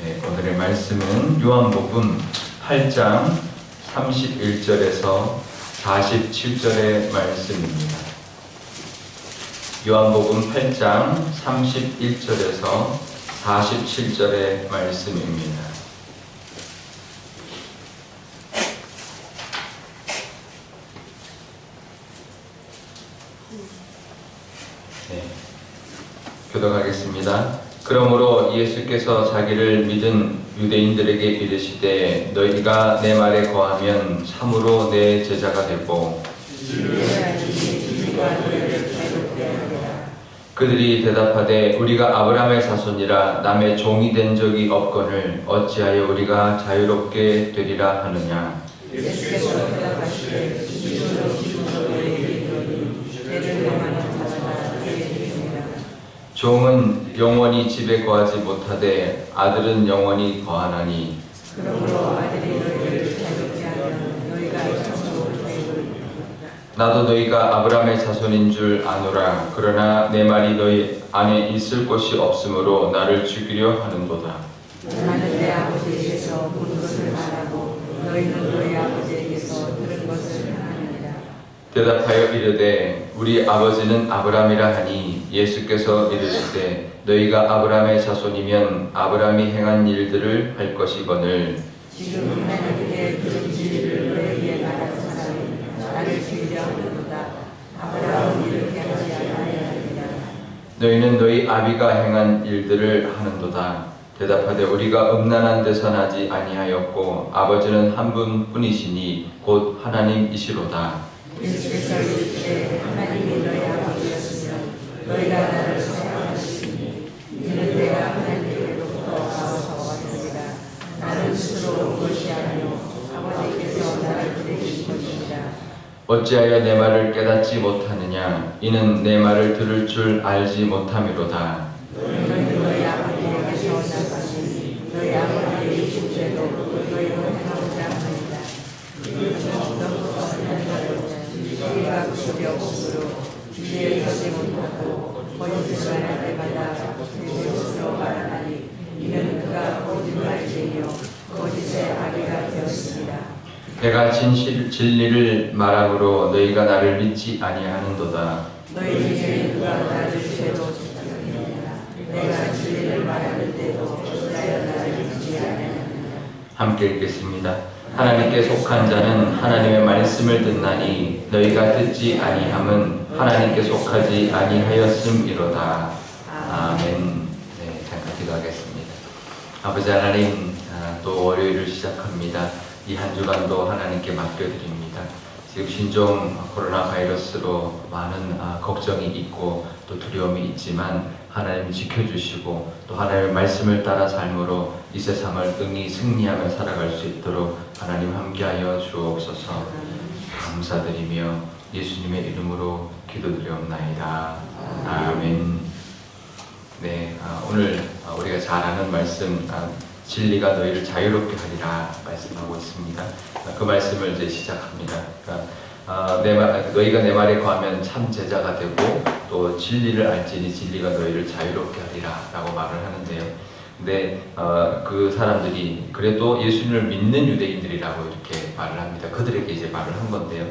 네, 오늘의 말씀은 요한복음 8장 31절에서 47절의 말씀입니다. 요한복음 8장 31절에서 47절의 말씀입니다. 네, 교독하겠습니다. 그러므로 예수께서 자기를 믿은 유대인들에게 이르시되 너희가 내 말에 거하면 참으로 내 제자가 되고 그들이 대답하되 우리가 아브라함의 자손이라 남의 종이 된 적이 없거늘 어찌하여 우리가 자유롭게 되리라 하느냐. 예수께서 대답하시되 종은 영원히 집에 거하지 못하되 아들은 영원히 거하나니 그러므로 아들이 너희를 자유롭게 하면 너희가 참으로 자유롭게 나도 너희가 아브라함의 자손인 줄 아노라. 그러나 내 말이 너희 안에 있을 곳이 없으므로 나를 죽이려 하는도다. 나는 내 아버지에게서 본 것을 말하고 너희는 너희 아버지에게서 들은 것을 하느니라. 대답하여 이르되 우리 아버지는 아브라함이라 하니 예수께서 이르시되 너희가 아브라함의 자손이면 아브라함이 행한 일들을 할 것이거늘 지금 하나님께 그 진리를 너희에게 말한 사람이 나를 죽이려 하는도다. 아브라함은 이렇게 하지 아니하느니라. 너희는 너희 아비가 행한 일들을 하는도다. 대답하되 우리가 음란한 데서 나지 아니하였고 아버지는 한 분뿐이시니 곧 하나님이시로다. 예수께서 이르시되 하나님이 너희 아버지였으면 너희가 나를 사랑하시니 이는 내가 하나님께로부터 나와서 왔느니라. 나는 스스로 온 것이 아니요 아버지께서 나를 보내신 것입니다. 어찌하여 내 말을 깨닫지 못하느냐. 이는 내 말을 들을 줄 알지 못함이로다. 너희는 너희 아버지에게서 나갔으니 너희 아버지의 이신죄도 너희로 행하고자 합니다. 우리가 그속에 없으므로 주위에 서지 못하고 거짓을 말할 때마다 내 스스로 말하나니 이는 그가 거짓말쟁이요 거짓의 아비가 되었습니다. 내가 진리를 말함으로 너희가 나를 믿지 아니하는도다. 너희 중에 누가 나를 죄로 짓느니라. 내가 진리를 말하는데도 어찌하여 나를 믿지 아니하느냐. 함께 읽겠습니다. 하나님께 속한 자는 하나님의 말씀을 듣나니 너희가 듣지 아니함은 하나님께 속하지 아니하였음이로다. 아멘. 네, 잠깐 기도하겠습니다. 아버지 하나님, 또 월요일을 시작합니다. 이 한 주간도 하나님께 맡겨드립니다. 지금 신종 코로나 바이러스로 많은 걱정이 있고 또 두려움이 있지만 하나님 지켜주시고 또 하나님의 말씀을 따라 삶으로 이 세상을 능히 승리하며 살아갈 수 있도록 하나님 함께하여 주옵소서. 감사드리며 예수님의 이름으로 기도드리옵나이다. 아멘. 네, 오늘 우리가 잘 아는 말씀 진리가 너희를 자유롭게 하리라 말씀하고 있습니다. 그 말씀을 이제 시작합니다. 그러니까 너희가 내 말에 거하면 참 제자가 되고 또 진리를 알지니 진리가 너희를 자유롭게 하리라 라고 말을 하는데요. 근데 그 사람들이 그래도 예수님을 믿는 유대인들이라고 이렇게 말을 합니다. 그들에게 이제 말을 한 건데요.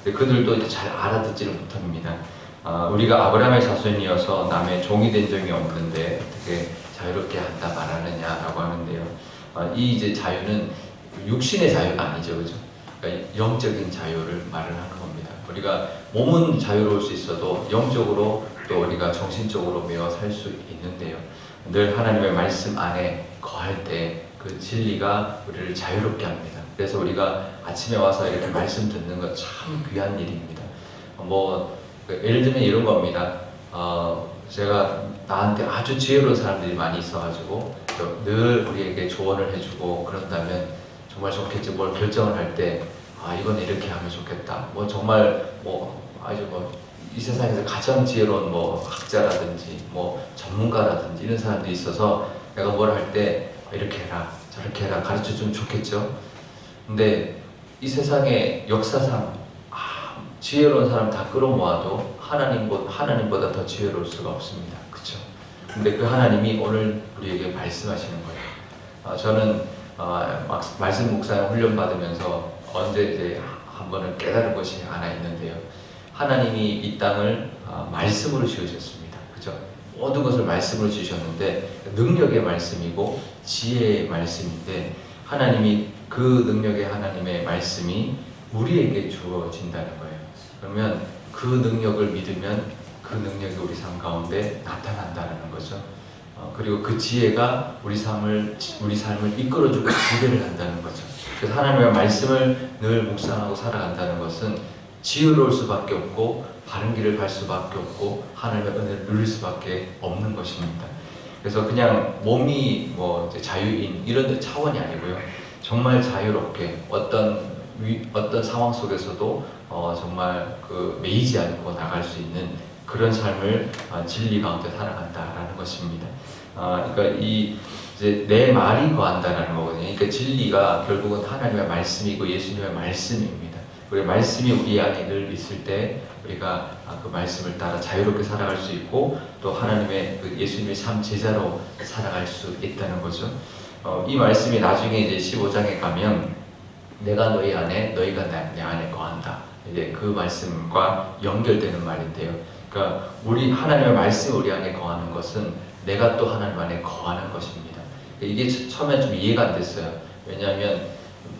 근데 그들도 이제 잘 알아듣지를 못합니다. 우리가 아브라함의 자손이어서 남의 종이 된 적이 없는데 어떻게 자유롭게 한다 말하느냐라고 하는데요. 이 이제 자유는 육신의 자유가 아니죠, 그죠? 그러니까 영적인 자유를 말을 하는 겁니다. 우리가 몸은 자유로울 수 있어도 영적으로 또 우리가 정신적으로 매어 살 수 있는데요. 늘 하나님의 말씀 안에 거할 때 그 진리가 우리를 자유롭게 합니다. 그래서 우리가 아침에 와서 이렇게 말씀 듣는 것 참 귀한 일입니다. 예를 들면 이런 겁니다. 제가 나한테 아주 지혜로운 사람들이 많이 있어가지고 늘 우리에게 조언을 해주고 그런다면 정말 좋겠지. 뭘 결정을 할 때 이건 이렇게 하면 좋겠다. 정말 아주 이 세상에서 가장 지혜로운 학자라든지 전문가라든지 이런 사람들이 있어서 내가 뭘 할 때 이렇게 해라 저렇게 해라 가르쳐 주면 좋겠죠. 근데 이 세상의 역사상 지혜로운 사람 다 끌어모아도 하나님보다 더 지혜로울 수가 없습니다. 그렇죠? 근데 그 하나님이 오늘 우리에게 말씀하시는 거예요. 저는 말씀 묵상 훈련 받으면서 언제 이제 한 번은 깨달은 것이 하나 있는데요. 하나님이 이 땅을 말씀으로 지으셨습니다. 그죠? 모든 것을 말씀으로 지으셨는데 능력의 말씀이고 지혜의 말씀인데 하나님이 그 능력의 하나님의 말씀이 우리에게 주어진다는 거예요. 그러면 그 능력을 믿으면 그 능력이 우리 삶 가운데 나타난다는 거죠. 그리고 그 지혜가 우리 삶을 이끌어주고 지배를 한다는 거죠. 그래서 하나님의 말씀을 늘 묵상하고 살아간다는 것은 지혜로울 수밖에 없고 바른 길을 갈 수밖에 없고 하나님의 은혜를 누릴 수밖에 없는 것입니다. 그래서 그냥 몸이 뭐 자유인 이런 차원이 아니고요. 정말 자유롭게 어떤 상황 속에서도 정말 매이지 않고 나갈 수 있는 그런 삶을 진리 가운데 살아간다라는 것입니다. 그러니까 이제 내 말이 거한다라는 거거든요. 그러니까 진리가 결국은 하나님의 말씀이고 예수님의 말씀입니다. 우리 말씀이 우리 안에 늘 있을 때 우리가 그 말씀을 따라 자유롭게 살아갈 수 있고 또 하나님의 예수님의 참 제자로 살아갈 수 있다는 거죠. 이 말씀이 나중에 이제 15장에 가면 내가 너희 안에 너희가 내 안에 거한다. 이제 그 말씀과 연결되는 말인데요. 그러니까 우리 하나님의 말씀이 우리 안에 거하는 것은 내가 또 하나님 안에 거하는 것입니다. 이게 처음엔 좀 이해가 안 됐어요. 왜냐하면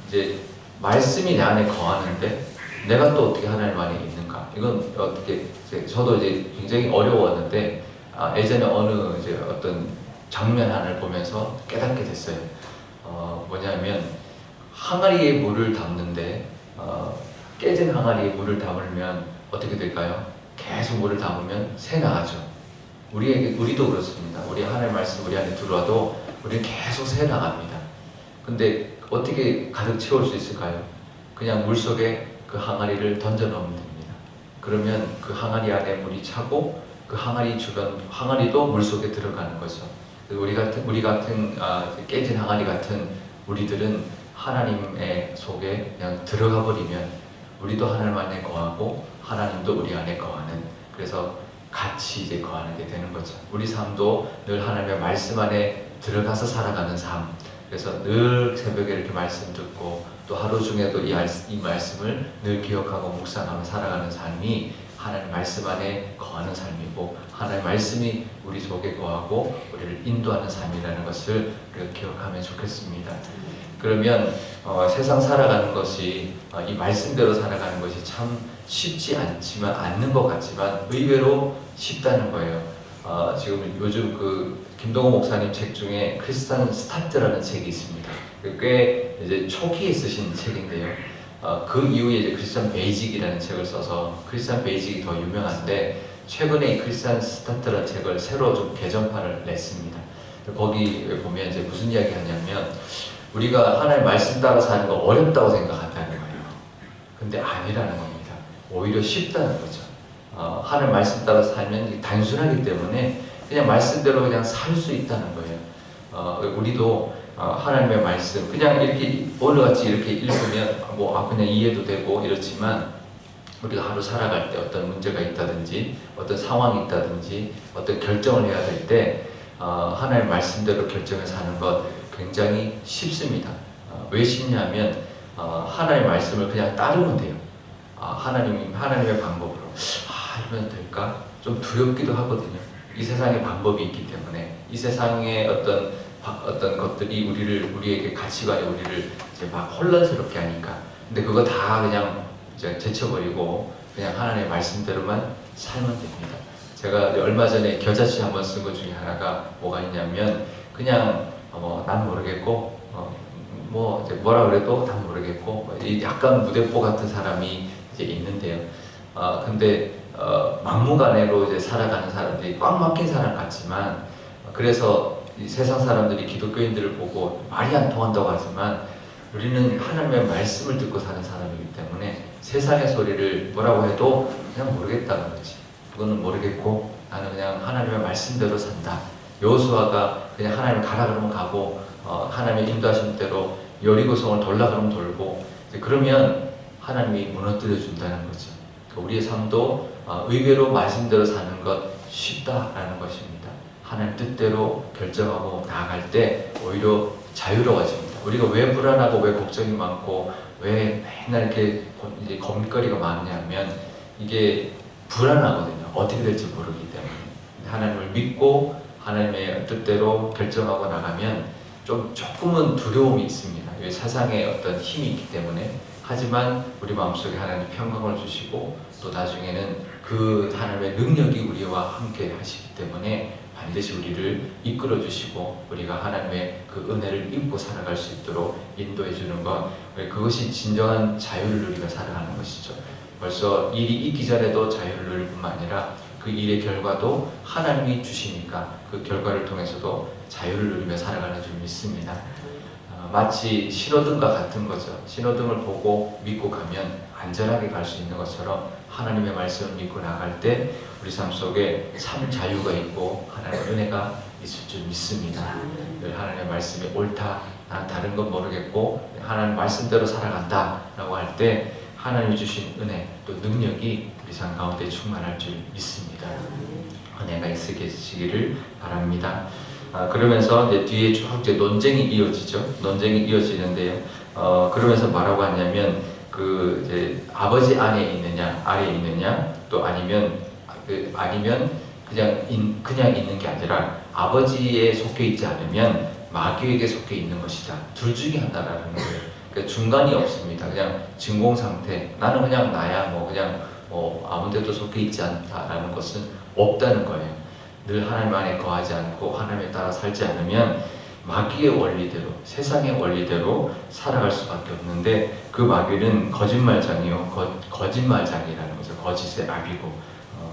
이제 말씀이 내 안에 거하는데 내가 또 어떻게 하나님 안에 있는가? 이건 어떻게 저도 이제 굉장히 어려웠는데 예전에 어느 이제 어떤 장면 하나를 보면서 깨닫게 됐어요. 뭐냐면 항아리에 물을 담는데 깨진 항아리에 물을 담으면 어떻게 될까요? 계속 물을 담으면 새 나가죠. 우리도 그렇습니다. 우리 하나님의 말씀 우리 안에 들어와도 우리는 계속 새 나갑니다. 근데 어떻게 가득 채울 수 있을까요? 그냥 물 속에 그 항아리를 던져 넣으면 됩니다. 그러면 그 항아리 안에 물이 차고 그 항아리 주변 항아리도 물 속에 들어가는 거죠. 우리 같은 깨진 항아리 같은 우리들은 하나님의 속에 그냥 들어가 버리면 우리도 하나님 안에 거하고 하나님도 우리 안에 거하는, 그래서 같이 이제 거하는 게 되는 거죠. 우리 삶도 늘 하나님의 말씀 안에 들어가서 살아가는 삶. 그래서 늘 새벽에 이렇게 말씀 듣고 또 하루 중에도 이 말씀을 늘 기억하고 묵상하며 살아가는 삶이 하나님 말씀 안에 거하는 삶이고 하나님 말씀이 우리 속에 거하고 우리를 인도하는 삶이라는 것을 우리가 기억하면 좋겠습니다. 그러면 세상 살아가는 것이 이 말씀대로 살아가는 것이 참 쉽지 않는 것 같지만 의외로 쉽다는 거예요. 지금 요즘 그 김동호 목사님 책 중에 크리스찬 스타트라는 책이 있습니다. 꽤 이제 초기에 쓰신 책인데요. 그 이후에 이제 크리스찬 베이직이라는 책을 써서 크리스찬 베이직이 더 유명한데 최근에 이 크리스찬 스타트라는 책을 새로 좀 개정판을 냈습니다. 거기 보면 이제 무슨 이야기 하냐면 우리가 하나님 말씀 따라 사는 거 어렵다고 생각한다는 거예요. 근데 아니라는 겁니다. 오히려 쉽다는 거죠. 하나님 말씀 따라 살면 단순하기 때문에 그냥 말씀대로 그냥 살 수 있다는 거예요. 우리도 하나님의 말씀 그냥 이렇게 오늘같이 이렇게 읽으면 그냥 이해도 되고 이렇지만 우리가 하루 살아갈 때 어떤 문제가 있다든지 어떤 상황이 있다든지 어떤 결정을 해야 될 때 하나님의 말씀대로 결정을 사는 것 굉장히 쉽습니다. 왜 쉽냐면 하나님의 말씀을 그냥 따르면 돼요. 하나님의 방법으로 이러면 될까? 좀 두렵기도 하거든요. 이 세상에 방법이 있기 때문에 이 세상의 어떤 것들이 우리에게 가치관이 우리를 이제 막 혼란스럽게 하니까. 근데 그거 다 그냥 이제 제쳐버리고 그냥 하나님의 말씀대로만 살면 됩니다. 제가 얼마 전에 겨자씨 한번 쓴 것 중에 하나가 뭐가 있냐면 그냥 난 모르겠고 이제 뭐라 그래도 난 모르겠고 약간 무대포 같은 사람이 이제 있는데요. 근데 막무가내로 이제 살아가는 사람들이 꽉 막힌 사람 같지만 그래서 이 세상 사람들이 기독교인들을 보고 말이 안 통한다고 하지만 우리는 하나님의 말씀을 듣고 사는 사람이기 때문에 세상의 소리를 뭐라고 해도 그냥 모르겠다는 거지. 그거는 모르겠고 나는 그냥 하나님의 말씀대로 산다. 여호수아가 그냥 하나님 가라 그러면 가고 하나님의 인도하신 대로 여리고성을 돌라 그러면 돌고 그러면 하나님이 무너뜨려 준다는 거죠. 우리의 삶도 의외로 말씀대로 사는 것 쉽다라는 것입니다. 하나님 뜻대로 결정하고 나아갈 때 오히려 자유로워집니다. 우리가 왜 불안하고 왜 걱정이 많고 왜 맨날 이렇게 이제 고민거리가 많냐면 이게 불안하거든요. 어떻게 될지 모르기 때문에. 하나님을 믿고 하나님의 뜻대로 결정하고 나가면 조금은 두려움이 있습니다. 왜 세상에 어떤 힘이 있기 때문에. 하지만 우리 마음속에 하나님 평강을 주시고 또 나중에는 그 하나님의 능력이 우리와 함께 하시기 때문에 반드시 우리를 이끌어 주시고 우리가 하나님의 그 은혜를 입고 살아갈 수 있도록 인도해 주는 것, 그것이 진정한 자유를 누리며 살아가는 것이죠. 벌써 일이 있기 전에도 자유를 누릴 뿐만 아니라 그 일의 결과도 하나님이 주시니까 그 결과를 통해서도 자유를 누리며 살아가는 줄 믿습니다. 마치 신호등과 같은 거죠. 신호등을 보고 믿고 가면 안전하게 갈 수 있는 것처럼 하나님의 말씀을 믿고 나갈 때 우리 삶 속에 참 자유가 있고 하나님의 은혜가 있을 줄 믿습니다. 늘 하나님의 말씀이 옳다, 난 다른 건 모르겠고 하나님 말씀대로 살아간다 라고 할 때 하나님이 주신 은혜 또 능력이 우리 삶 가운데 충만할 줄 믿습니다. 은혜가 있으시기를 바랍니다. 그러면서 이제 뒤에 쭉 이제 논쟁이 이어지죠. 논쟁이 이어지는데요. 그러면서 뭐라고 하냐면 그 이제 아버지 안에 있느냐, 아래에 있느냐, 또 아니면 그냥 있는 게 아니라 아버지에 속해 있지 않으면 마귀에게 속해 있는 것이다. 둘 중에 하나라는 거예요. 그러니까 중간이 없습니다. 그냥 진공 상태. 나는 그냥 나야. 그냥 아무데도 속해 있지 않다라는 것은 없다는 거예요. 늘 하나님 안에 거하지 않고 하나님에 따라 살지 않으면 마귀의 원리대로, 세상의 원리대로 살아갈 수밖에 없는데 그 마귀는 거짓말장이요. 거짓말장이라는 거죠. 거짓의 아비고.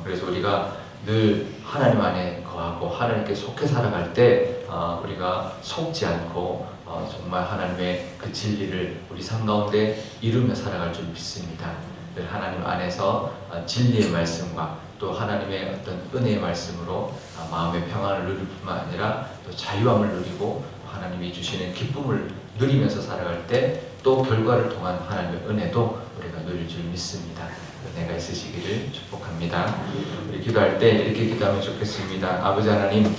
그래서 우리가 늘 하나님 안에 거하고 하나님께 속해 살아갈 때 우리가 속지 않고 정말 하나님의 그 진리를 우리 삶 가운데 이루며 살아갈 줄 믿습니다. 늘 하나님 안에서 진리의 말씀과 또 하나님의 어떤 은혜의 말씀으로 마음의 평안을 누릴 뿐만 아니라 또 자유함을 누리고 하나님이 주시는 기쁨을 누리면서 살아갈 때 또 결과를 통한 하나님의 은혜도 우리가 누릴 줄 믿습니다. 은혜가 있으시기를 축복합니다. 우리 기도할 때 이렇게 기도하면 좋겠습니다. 아버지 하나님,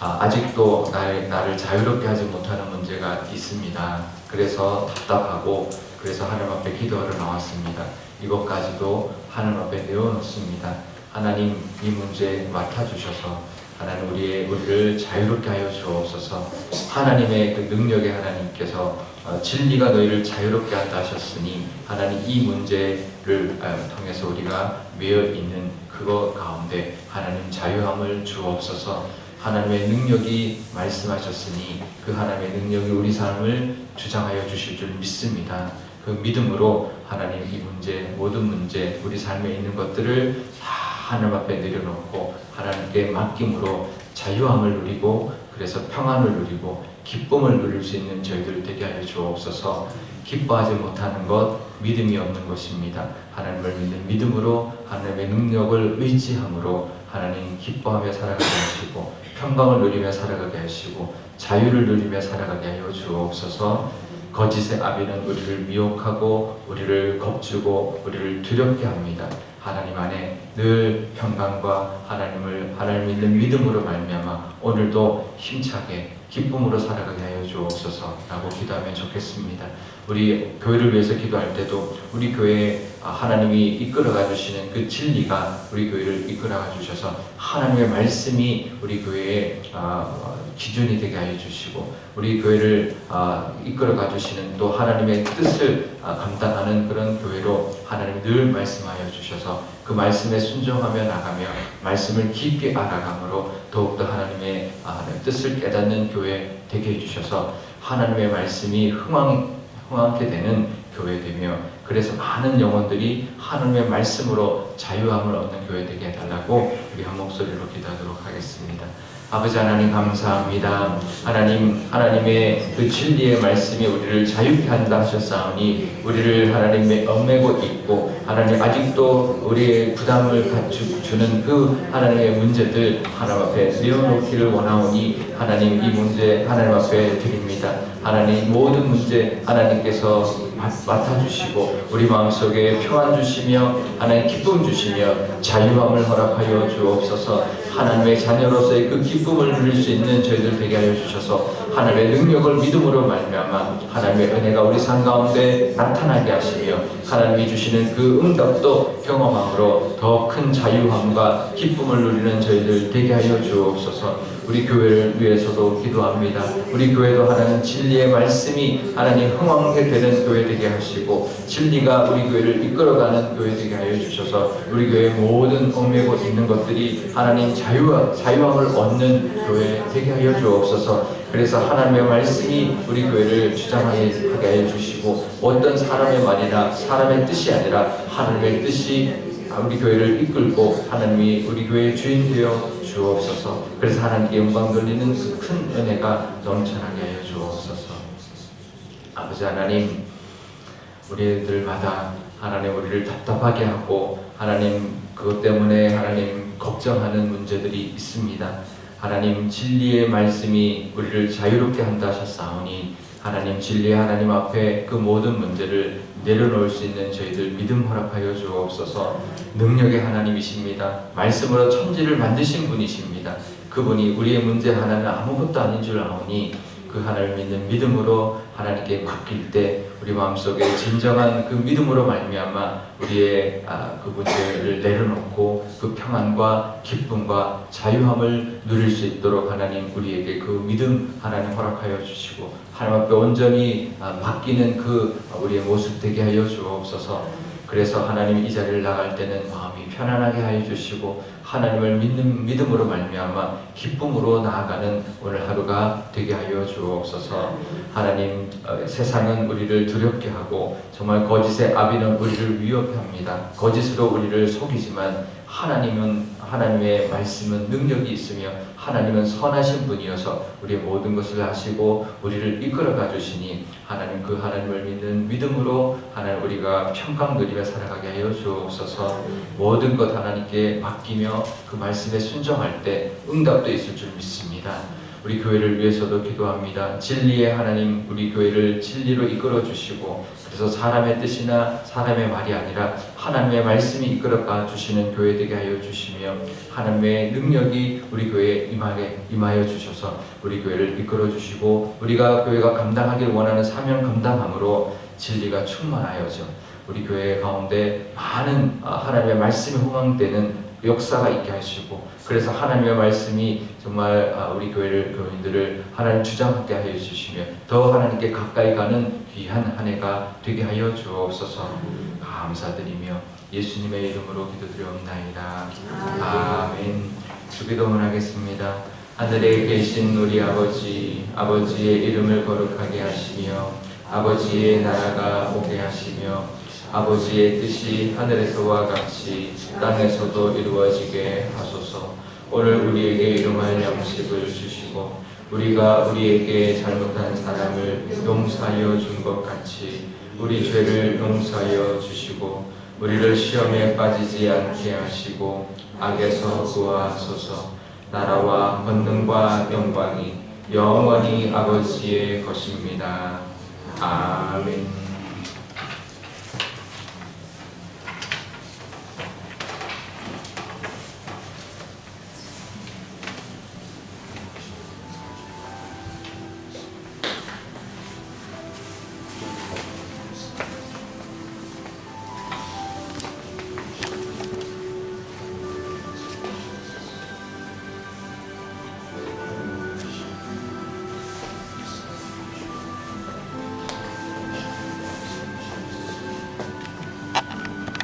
아직도 나를 자유롭게 하지 못하는 문제가 있습니다. 그래서 답답하고 그래서 하나님 앞에 기도하러 나왔습니다. 이것까지도 하나님 앞에 내어놓습니다. 하나님, 이 문제 맡아주셔서 하나님 우리를 자유롭게 하여 주옵소서. 하나님의 그 능력의 하나님께서 진리가 너희를 자유롭게 한다 하셨으니 하나님 이 문제를 통해서 우리가 매여 있는 그거 가운데 하나님 자유함을 주옵소서. 하나님의 능력이 말씀하셨으니 그 하나님의 능력이 우리 삶을 주장하여 주실 줄 믿습니다. 그 믿음으로 하나님 이 문제, 모든 문제, 우리 삶에 있는 것들을 다 하나님 앞에 내려놓고 하나님께 맡김으로 자유함을 누리고 그래서 평안을 누리고 기쁨을 누릴 수 있는 저희들 되게 하여 주옵소서. 기뻐하지 못하는 것 믿음이 없는 것입니다. 하나님을 믿는 믿음으로 하나님의 능력을 의지함으로 하나님 기뻐하며 살아가게 하시고 평강을 누리며 살아가게 하시고 자유를 누리며 살아가게 하여 주옵소서. 거짓의 아비는 우리를 미혹하고 우리를 겁주고 우리를 두렵게 합니다. 하나님 안에 늘 평강과 하나님을 믿는 믿음으로 말미암아 오늘도 힘차게 기쁨으로 살아가게 하여 주옵소서라고 기도하면 좋겠습니다. 우리 교회를 위해서 기도할 때도 우리 교회에 하나님이 이끌어가 주시는 그 진리가 우리 교회를 이끌어가 주셔서 하나님의 말씀이 우리 교회의 기준이 되게 하여 주시고 우리 교회를 이끌어가 주시는 또 하나님의 뜻을 감당하는 그런 교회로 하나님 늘 말씀하여 주셔서 그 말씀에 순종하며 나가며 말씀을 깊이 알아감으로 더욱더 하나님의 뜻을 깨닫는 교회 되게 해주셔서 하나님의 말씀이 흥황케 되는 교회 되며 그래서 많은 영혼들이 하나님의 말씀으로 자유함을 얻는 교회 되게 해달라고 우리 한 목소리로 기도하도록 하겠습니다. 아버지 하나님 감사합니다. 하나님의 그 진리의 말씀이 우리를 자유케 한다 하셨사오니 우리를 하나님의 얽매고 있고 하나님 아직도 우리의 부담을 주는 그 하나님의 문제들 하나님 앞에 내어놓기를 원하오니 하나님 이 문제 하나님 앞에 드립니다. 하나님 모든 문제 하나님께서 맡아주시고 우리 마음속에 평안 주시며 하나님 기쁨 주시며 자유함을 허락하여 주옵소서. 하나님의 자녀로서의 그 기쁨을 누릴 수 있는 저희들 되게 하여 주셔서 하나님의 능력을 믿음으로 말미암아 하나님의 은혜가 우리 삶 가운데 나타나게 하시며 하나님이 주시는 그 응답도 경험함으로 더 큰 자유함과 기쁨을 누리는 저희들 되게 하여 주옵소서. 우리 교회를 위해서도 기도합니다. 우리 교회도 하나님 진리의 말씀이 하나님 흥왕하게 되는 교회 되게 하시고 진리가 우리 교회를 이끌어가는 교회 되게 하여 주셔서 우리 교회의 모든 얽매고 있는 것들이 하나님 자유함을 얻는 교회 되게 하여 주옵소서. 그래서 하나님의 말씀이 우리 교회를 주장하게 하여 주시고 어떤 사람의 말이나 사람의 뜻이 아니라 하나님의 뜻이 우리 교회를 이끌고 하나님이 우리 교회의 주인 되어 주옵소서. 그래서 하나님께 영광 돌리는 그 큰 은혜가 넘쳐나게 하여 주옵소서. 아버지 하나님, 우리들마다 하나님 우리를 답답하게 하고 하나님 그것 때문에 하나님 걱정하는 문제들이 있습니다. 하나님 진리의 말씀이 우리를 자유롭게 한다 하셨사오니 하나님 진리의 하나님 앞에 그 모든 문제를 내려놓을 수 있는 저희들 믿음 허락하여 주옵소서. 능력의 하나님이십니다. 말씀으로 천지를 만드신 분이십니다. 그분이 우리의 문제 하나는 아무것도 아닌 줄 아오니 그 하나님을 믿는 믿음으로 하나님께 맡길 때 우리 마음속에 진정한 그 믿음으로 말미암아 우리의 그 문제를 내려놓고 그 평안과 기쁨과 자유함을 누릴 수 있도록 하나님 우리에게 그 믿음 하나님 허락하여 주시고 하나님 앞에 온전히 맡기는 그 우리의 모습 되게 하여 주옵소서. 그래서 하나님 이 자리를 나갈 때는 마음이 편안하게 하여 주시고 하나님을 믿는 믿음으로 말미암아 기쁨으로 나아가는 오늘 하루가 되게 하여 주옵소서. 하나님 세상은 우리를 두렵게 하고 정말 거짓의 아비는 우리를 위협합니다. 거짓으로 우리를 속이지만 하나님은 하나님의 말씀은 능력이 있으며 하나님은 선하신 분이어서 우리의 모든 것을 아시고 우리를 이끌어가 주시니 하나님 그 하나님을 믿는 믿음으로 하나님 우리가 평강 누리며 살아가게 하여 주옵소서. 모든 것 하나님께 맡기며 그 말씀에 순종할 때 응답도 있을 줄 믿습니다. 우리 교회를 위해서도 기도합니다. 진리의 하나님 우리 교회를 진리로 이끌어 주시고 그래서 사람의 뜻이나 사람의 말이 아니라 하나님의 말씀이 이끌어가 주시는 교회 되게 하여 주시며 하나님의 능력이 우리 교회에 임하여 주셔서 우리 교회를 이끌어 주시고 우리가 교회가 감당하기를 원하는 사명 감당함으로 진리가 충만하여져 우리 교회 가운데 많은 하나님의 말씀이 호강되는 역사가 있게 하시고 그래서 하나님의 말씀이 정말 우리 교인들을 하나님 주장하게 하여 주시며 더 하나님께 가까이 가는 귀한 한 해가 되게 하여 주옵소서. 감사드리며 예수님의 이름으로 기도드리옵나이다. 아멘. 주기도문 하겠습니다. 하늘에 계신 우리 아버지, 아버지의 이름을 거룩하게 하시며 아버지의 나라가 오게 하시며 아버지의 뜻이 하늘에서와 같이 땅에서도 이루어지게 하소서. 오늘 우리에게 일용할 양식을 주시고 우리가 우리에게 잘못한 사람을 용서하여 준 것 같이 우리 죄를 용서하여 주시고 우리를 시험에 빠지지 않게 하시고 악에서 구하소서. 나라와 권능과 영광이 영원히 아버지의 것입니다. 아멘.